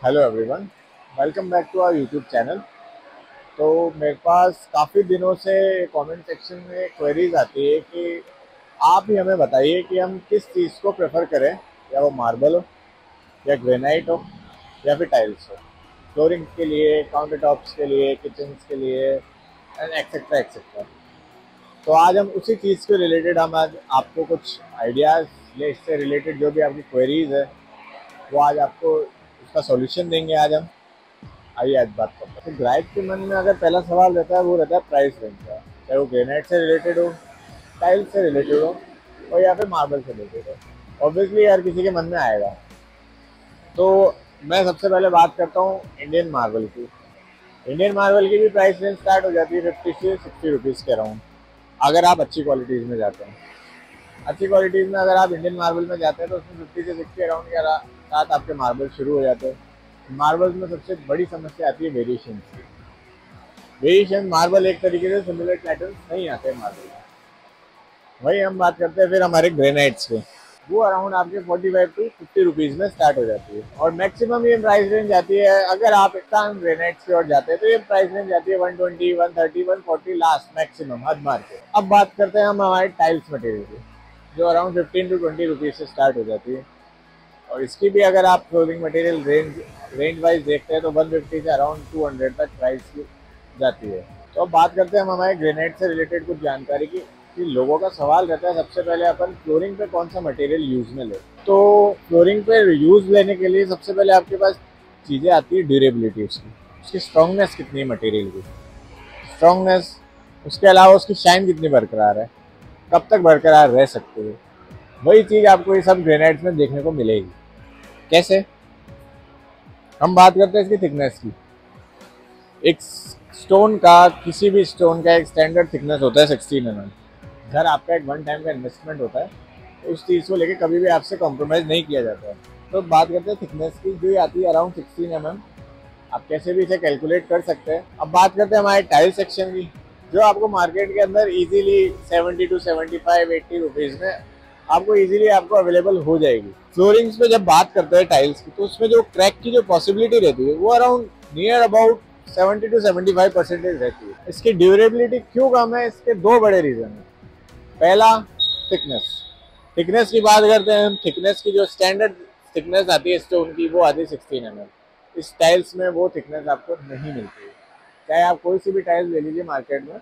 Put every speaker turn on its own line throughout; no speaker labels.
Hello everyone, welcome back to our YouTube channel. तो मेरे पास काफ़ी दिनों से कमेंट सेक्शन में क्वेरीज आती है कि आप ही हमें बताइए कि हम किस चीज़ को प्रेफर करें, या वो मार्बल हो या ग्रेनाइट हो या फिर टाइल्स हो, फ्लोरिंग के लिए, काउंटर टॉप्स के लिए, किचन के लिए एंड एक्सेट्रा एक्सेट्रा। तो आज हम उसी चीज़ के रिलेटेड हम आज आपको कुछ आइडियाज़ या इससे रिलेटेड जो भी आपकी क्वेरीज है वो आज आपको उसका सॉल्यूशन देंगे आज हम। आइए आज बात करते हैं। तो ग्राहक के मन में अगर पहला सवाल रहता है वो रहता है प्राइस रेंज का, चाहे वो ग्रेनाइट से रिलेटेड हो, टाइल्स से रिलेटेड हो और या फिर मार्बल से रिलेटेड हो। ऑब्वियसली हर किसी के मन में आएगा। तो मैं सबसे पहले बात करता हूँ इंडियन मार्बल की। इंडियन मार्बल की भी प्राइस रेंज स्टार्ट हो जाती है 50 से 60 रुपीज़ के अराउंड, अगर आप अच्छी क्वालिटीज़ में जाते हैं। अच्छी क्वालिटीज़ में अगर आप इंडियन मार्बल में जाते हैं तो उसमें 50 से 60 अराउंड के साथ आपके मार्बल शुरू हो जाते हैं। मार्बल्स में सबसे बड़ी समस्या आती है वेरिएशन की। वेरिएशन मार्बल एक तरीके से सिमिलर पैटर्न नहीं आते हैं मार्बल में। वही हम बात करते हैं फिर हमारे ग्रेनाइट्स के। वो अराउंड आपके 45 टू 50 रुपीज़ में स्टार्ट हो जाती है और मैक्सिमम ये प्राइस रेंज आती है। अगर आप इतना ग्रेनाइट्स की ओर जाते हैं तो ये प्राइस रेंज आती है 120, 130, 140 लास्ट मैक्सिमम हद मार के। अब बात करते हैं हम हमारे टाइल्स मटेरियल की, जो अराउंड 15 टू 20 रुपीज़ से स्टार्ट हो जाती है। और इसकी भी अगर आप फ्लोरिंग मटेरियल रेंज वाइज देखते हैं तो 150 से अराउंड 200 तक प्राइस की जाती है। तो अब बात करते हैं हम हमारे ग्रेनाइट से रिलेटेड कुछ जानकारी की कि लोगों का सवाल रहता है सबसे पहले अपन फ्लोरिंग पे कौन सा मटेरियल यूज़ में ले। तो फ्लोरिंग पे यूज़ लेने के लिए सबसे पहले आपके पास चीज़ें आती है ड्यूरेबिलिटी, उसकी स्ट्रॉन्गनेस कितनी है मटेरियल की, स्ट्रॉन्गनेस, उसके अलावा उसकी शाइन कितनी बरकरार है, कब तक बरकरार रह सकती है। वही चीज़ आपको ये सब ग्रेनाइट्स में देखने को मिलेगी। कैसे? हम बात करते हैं इसकी थिकनेस की। एक स्टोन का, किसी भी स्टोन का एक स्टैंडर्ड थिकनेस होता है 16 mm। अगर आपका एक वन टाइम का इन्वेस्टमेंट होता है तो उस चीज़ को लेके कभी भी आपसे कॉम्प्रोमाइज़ नहीं किया जाता है। तो बात करते हैं थिकनेस की, जो आती है अराउंड 16 mm। आप कैसे भी इसे कैलकुलेट कर सकते हैं। अब बात करते हैं हमारे टाइल सेक्शन की, जो आपको मार्केट के अंदर इजीली 70 टू 75, 80 रुपीज़ में आपको इजीली आपको अवेलेबल हो जाएगी। फ्लोरिंग्स पे जब बात करते हैं टाइल्स की तो उसमें जो क्रैक की जो पॉसिबिलिटी रहती है वो अराउंड नियर अबाउट 70 टू 75% रहती है। इसकी ड्यूरेबिलिटी क्यों कम है? इसके दो बड़े रीजन है। पहला, थिकनेस। थिकनेस की बात करते हैं हम। थिकनेस की जो स्टैंडर्ड थिकनेस आती है स्टोन की वो आती है 16 mm। इस टाइल्स में वो थिकनेस आपको नहीं मिलती है। चाहे आप कोई सी भी टाइल्स ले लीजिए मार्केट में,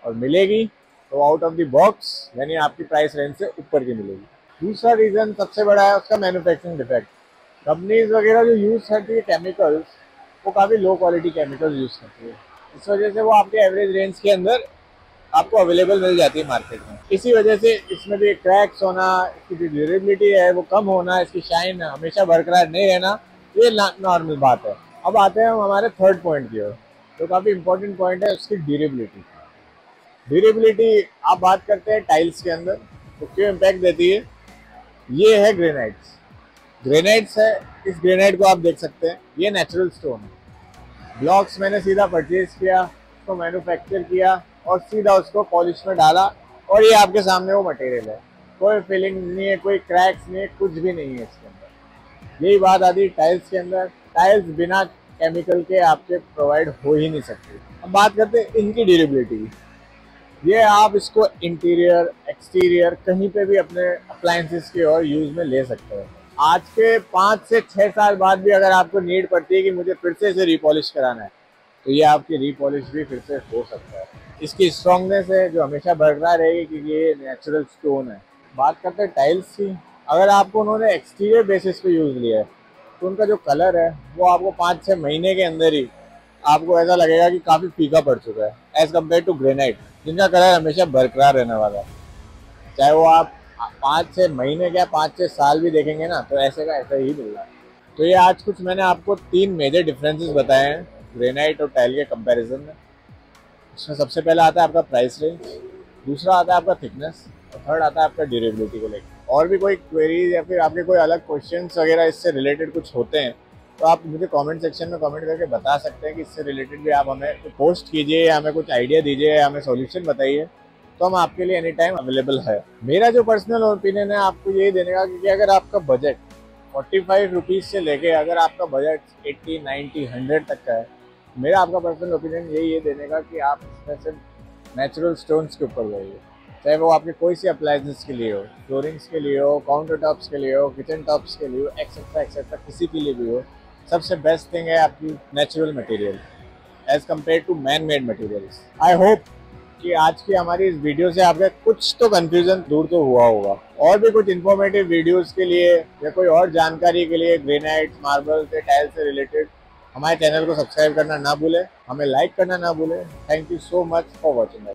और मिलेगी तो आउट ऑफ द बॉक्स, यानी आपकी प्राइस रेंज से ऊपर की मिलेगी। दूसरा रीज़न सबसे बड़ा है उसका मैन्युफैक्चरिंग डिफेक्ट। कंपनीज वगैरह जो यूज़ करती है केमिकल्स, वो काफ़ी लो क्वालिटी केमिकल्स यूज़ करती है। इस वजह से वो आपके एवरेज रेंज के अंदर आपको अवेलेबल मिल जाती है मार्केट में। इसी वजह से इसमें भी क्रैक्स होना, इसकी जो ड्यूरेबिलिटी है वो कम होना, इसकी शाइन हमेशा बरकरार नहीं रहना, ये नॉर्मल बात है। अब आते हैं हम हमारे थर्ड पॉइंट की ओर, जो काफ़ी इंपॉर्टेंट पॉइंट है, उसकी ड्यूरेबिलिटी। ड्यूरेबिलिटी आप बात करते हैं टाइल्स के अंदर तो क्यों इम्पैक्ट देती है? ये है ग्रेनाइट्स। ग्रेनाइट्स है, इस ग्रेनाइट को आप देख सकते हैं, ये नेचुरल स्टोन है। ब्लॉक्स मैंने सीधा परचेज किया, उसको मैन्युफैक्चर किया और सीधा उसको पॉलिश में डाला और ये आपके सामने वो मटेरियल है। कोई फिलिंग नहीं है, कोई क्रैक्स नहीं है, कुछ भी नहीं है इसके अंदर। यही बात आती है टाइल्स के अंदर। टाइल्स बिना केमिकल के आपके प्रोवाइड हो ही नहीं सकती। अब बात करते हैं इनकी ड्यूरेबिलिटी। ये आप इसको इंटीरियर, एक्सटीरियर, कहीं पे भी अपने अप्लायंसेस की और यूज में ले सकते हो। आज के 5 से 6 साल बाद भी अगर आपको नीड पड़ती है कि मुझे फिर से इसे रिपॉलिश कराना है, तो ये आपकी रिपॉलिश भी फिर से हो सकता है। इसकी स्ट्रॉन्गनेस है जो हमेशा बरकरार रहेगी क्योंकि ये नेचुरल स्टोन है। बात करते हैं टाइल्स की। अगर आपको उन्होंने एक्सटीरियर बेसिस पे यूज़ लिया है तो उनका जो कलर है वो आपको 5-6 महीने के अंदर ही आपको ऐसा लगेगा कि काफ़ी फीका पड़ चुका है एज कम्पेयर टू ग्रेनाइट, जिनका कलर हमेशा बरकरार रहने वाला है। चाहे वो आप 5-6 महीने क्या 5-6 साल भी देखेंगे ना तो ऐसे का ऐसा ही मिल रहा है। तो ये आज कुछ मैंने आपको 3 मेजर डिफरेंसेस बताए हैं ग्रेनाइट और टाइल के कंपैरिजन में। इसमें सबसे पहला आता है आपका प्राइस रेंज, दूसरा आता है आपका थिकनेस और थर्ड आता है आपका ड्यूरेबिलिटी को लेकर। और भी कोई क्वेरीज या फिर आपके कोई अलग क्वेश्चंस वगैरह इससे रिलेटेड कुछ होते हैं तो आप मुझे कमेंट सेक्शन में कमेंट करके बता सकते हैं कि इससे रिलेटेड भी आप हमें पोस्ट कीजिए या हमें कुछ आइडिया दीजिए या हमें सॉल्यूशन बताइए, तो हम आपके लिए एनी टाइम अवेलेबल है। मेरा जो पर्सनल ओपिनियन है आपको यही देने का कि अगर आपका बजट ₹45 से लेके अगर आपका बजट 80, 90, 100 तक का है, मेरा आपका पर्सनल ओपिनियन यही है देने का कि आप इसमें से नेचुरल स्टोन्स के ऊपर जाइए। चाहे वो आपके कोई सी अप्लायंसेस के लिए हो, फ्लोरिंग्स के लिए हो, काउंटर टॉप्स के लिए हो, किचन टॉप्स के लिए हो, एक्सेट्रा एक्सेट्रा, किसी के लिए भी हो, सबसे बेस्ट थिंग है आपकी natural material as compare to man made materials. I hope कि आज की हमारी इस वीडियो से आपका कुछ तो कंफ्यूजन दूर तो हुआ होगा। और भी कुछ इन्फॉर्मेटिव वीडियोस के लिए या कोई और जानकारी के लिए ग्रेनाइट, मार्बल से, टाइल से रिलेटेड हमारे चैनल को सब्सक्राइब करना ना भूलें, हमें लाइक करना ना भूलें। Thank you so much for watching.